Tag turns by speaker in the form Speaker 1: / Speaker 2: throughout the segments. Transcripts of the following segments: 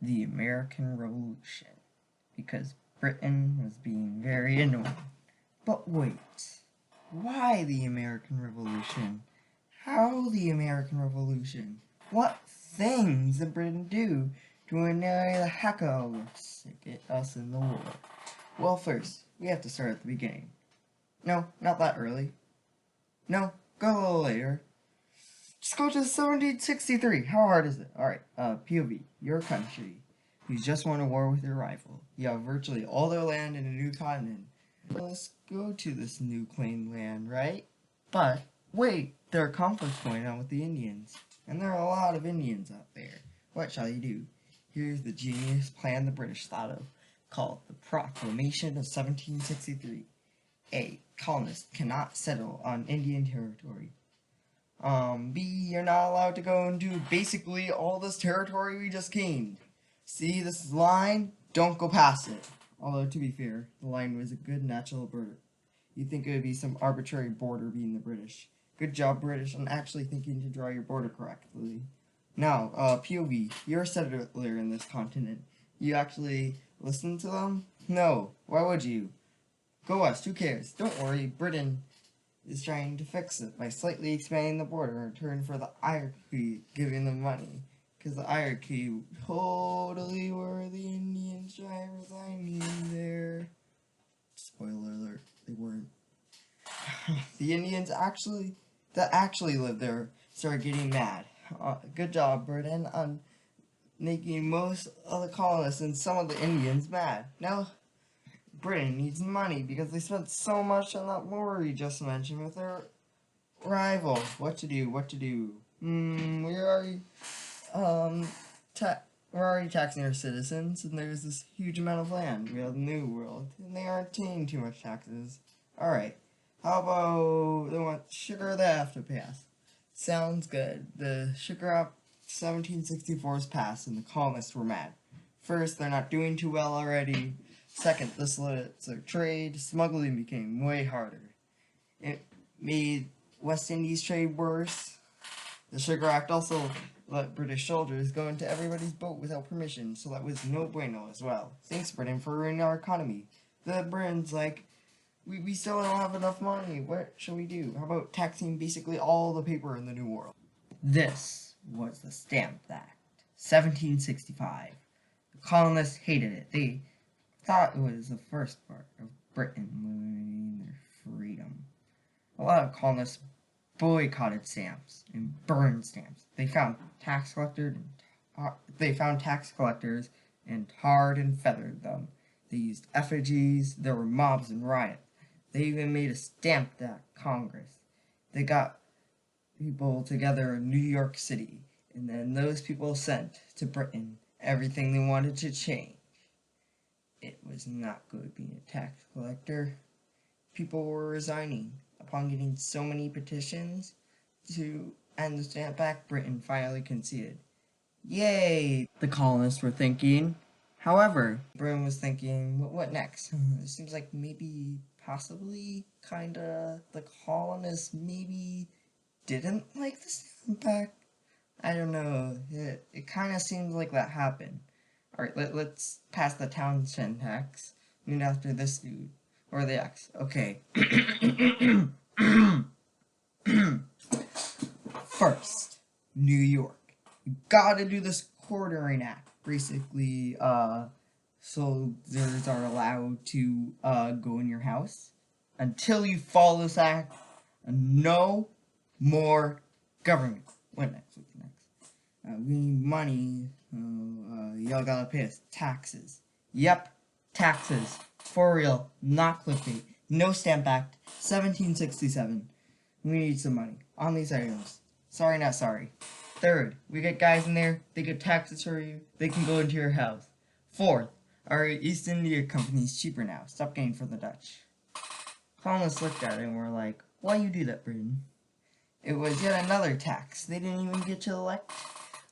Speaker 1: the American Revolution, because Britain was being very annoying. But wait, why the American Revolution? How the American Revolution? What things did Britain do to annoy the heck out of us to get us in the war? Well, first, we have to start at the beginning. No, not that early. No, go a little later. Just go to 1763. How hard is it? Alright, POV. Your country. You just won a war with your rival. You have virtually all their land in a new continent. Let's go to this new claimed land, right? But, wait, there are conflicts going on with the Indians. And there are a lot of Indians out there. What shall you do? Here's the genius plan the British thought of, called the Proclamation of 1763. A. Colonists cannot settle on Indian territory. B, you're not allowed to go into basically all this territory we just gained. See this line? Don't go past it. Although, to be fair, the line was a good natural border. You'd think it would be some arbitrary border being the British. Good job, British, on actually thinking to draw your border correctly. Now, POV, you're a settler in this continent. You actually listen to them? No. Why would you? Go west, who cares? Don't worry, Britain is trying to fix it by slightly expanding the border in return for the Iroquois giving them money. Because the Iroquois totally were the Indians trying to resign there. Spoiler alert, they weren't. The Indians that actually lived there started getting mad. Good job, Britain, on making most of the colonists and some of the Indians mad. Now, Britain needs money because they spent so much on that war we just mentioned with their rival. What to do? We're already taxing our citizens, and there's this huge amount of land. We have the New World, and they aren't paying too much taxes. Alright, how about they want Sugar they have to pass? Sounds good. The Sugar Act 1764 is passed, and the colonists were mad. First, they're not doing too well already. Second, this limits their trade. Smuggling became way harder. It made West Indies trade worse. The Sugar Act also let British soldiers go into everybody's boat without permission, so that was no bueno as well. Thanks, Britain, for ruining our economy. The Britain's like, we still don't have enough money. What shall we do? How about taxing basically all the paper in the New World? This was the Stamp Act, 1765. The colonists hated it. They thought it was the first part of Britain losing their freedom. A lot of colonists boycotted stamps and burned stamps. They found tax collectors and tarred and feathered them. They used effigies. There were mobs and riots. They even made a Stamp Act Congress. They got people together in New York City, and then those people sent to Britain everything they wanted to change. It was not good being a tax collector. People were resigning. Upon getting so many petitions to end the Stamp Act, Britain finally conceded. Yay, the colonists were thinking. However, Britain was thinking, what next? It seems like maybe, possibly, kinda, the colonists maybe didn't like the Stamp Act. I don't know. It kind of seems like that happened. Alright, let's pass the Townshend tax, named after this dude. Or the X. Okay. First, New York. You gotta do this quartering act. Basically, soldiers are allowed to go in your house until you follow this act. And no more government. What next? We need money. Y'all gotta pay us taxes. Yep, taxes. For real, not clickbait. No Stamp Act. 1767. We need some money on these items. Sorry, not sorry. Third, we get guys in there. They get taxes for you. They can go into your house. Fourth, our East India Company's cheaper now. Stop getting for the Dutch. Colonists looked at it and were like, why you do that, Britain? It was yet another tax. They didn't even get to elect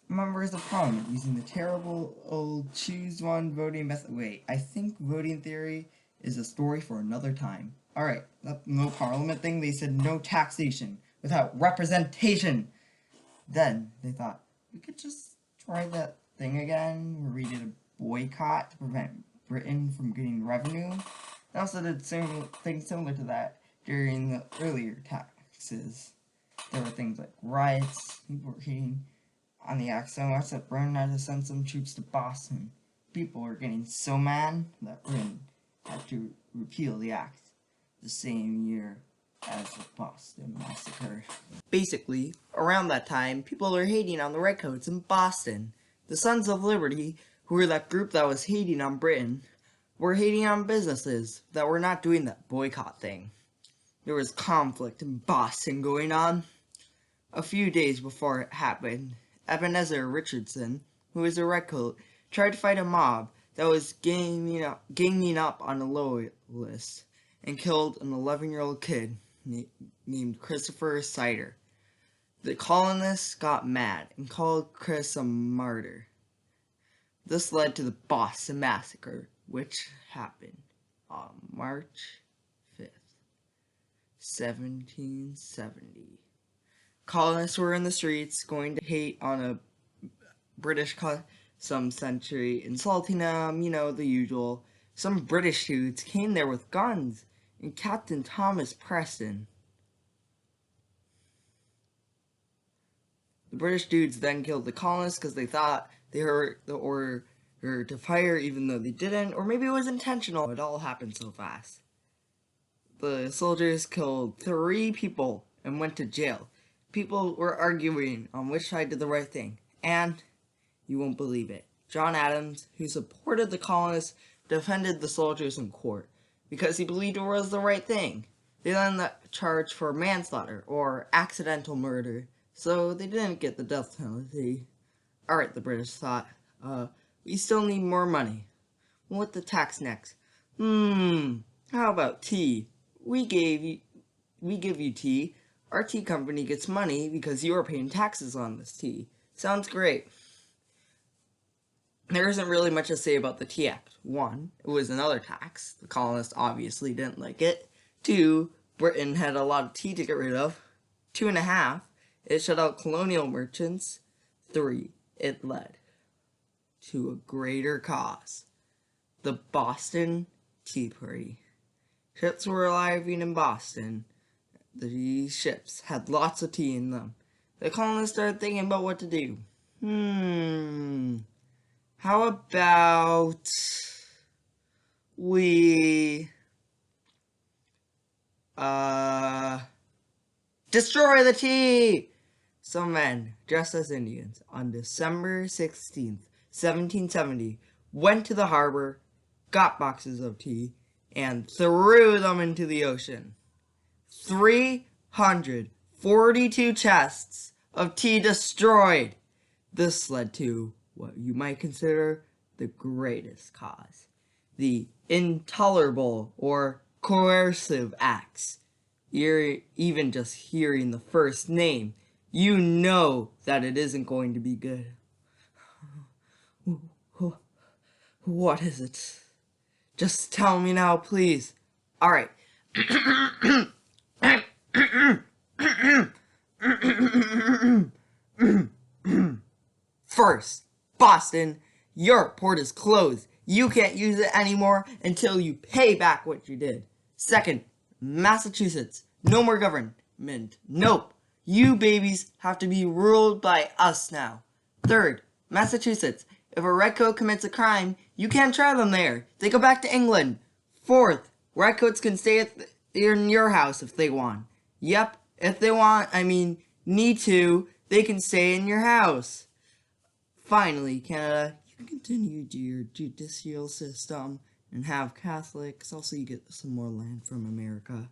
Speaker 1: members of parliament using the terrible old choose one voting method. Wait, I think voting theory is a story for another time. Alright, no parliament thing. They said no taxation without representation. Then they thought, we could just try that thing again, where we did a boycott to prevent Britain from getting revenue. They also did things similar to that during the earlier taxes. There were things like riots, people were hating on the act so much that Britain had to send some troops to Boston. People were getting so mad that Britain had to repeal the act the same year as the Boston Massacre. Basically, around that time, people were hating on the Redcoats in Boston. The Sons of Liberty, who were that group that was hating on Britain, were hating on businesses that were not doing that boycott thing. There was conflict in Boston going on. A few days before it happened, Ebenezer Richardson, who was a redcoat, tried to fight a mob that was ganging up on the loyalists and killed an 11-year-old kid named Christopher Sider. The colonists got mad and called Chris a martyr. This led to the Boston Massacre, which happened on March 5th, 1770. Colonists were in the streets going to hate on a British some century, insulting them, the usual. Some British dudes came there with guns, and Captain Thomas Preston. The British dudes then killed the colonists because they thought they heard the order to fire even though they didn't, or maybe it was intentional. It all happened so fast. The soldiers killed 3 people and went to jail. People were arguing on which side did the right thing, and you won't believe it. John Adams, who supported the colonists, defended the soldiers in court because he believed it was the right thing. They then charged for manslaughter or accidental murder, so they didn't get the death penalty. Alright, the British thought, we still need more money. What the tax next? How about tea? We give you tea. Our tea company gets money because you're paying taxes on this tea. Sounds great. There isn't really much to say about the Tea Act. 1, it was another tax. The colonists obviously didn't like it. 2, Britain had a lot of tea to get rid of. 2.5, it shut out colonial merchants. 3, it led to a greater cause. The Boston Tea Party. Ships were arriving in Boston. These ships had lots of tea in them. The colonists started thinking about what to do. How about we destroy the tea? Some men, dressed as Indians, on December 16th, 1770, went to the harbor, got boxes of tea, and threw them into the ocean. 342 chests of tea destroyed. This led to what you might consider the greatest cause, the Intolerable or Coercive Acts. You're even just hearing the first name, you know that it isn't going to be good. What is it? Just tell me now, please. Alright. First, Boston, your port is closed. You can't use it anymore until you pay back what you did. Second, Massachusetts, no more government. Nope. You babies have to be ruled by us now. Third, Massachusetts, if a redcoat commits a crime, you can't try them there. They go back to England. Fourth, redcoats can stay in your house if they want. Yep, if they need to, they can stay in your house. Finally, Canada, you can continue your judicial system and have Catholics. Also, you get some more land from America.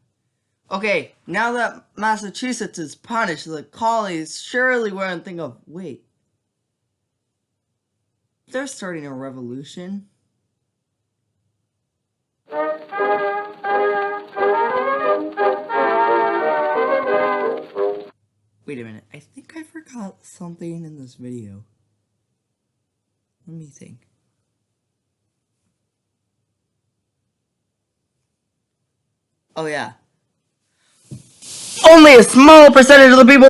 Speaker 1: Okay, now that Massachusetts is punished, the colonies surely wouldn't think of, wait, they're starting a revolution. Wait a minute, I think I forgot something in this video. Let me think. Oh yeah. Only a small percentage of the people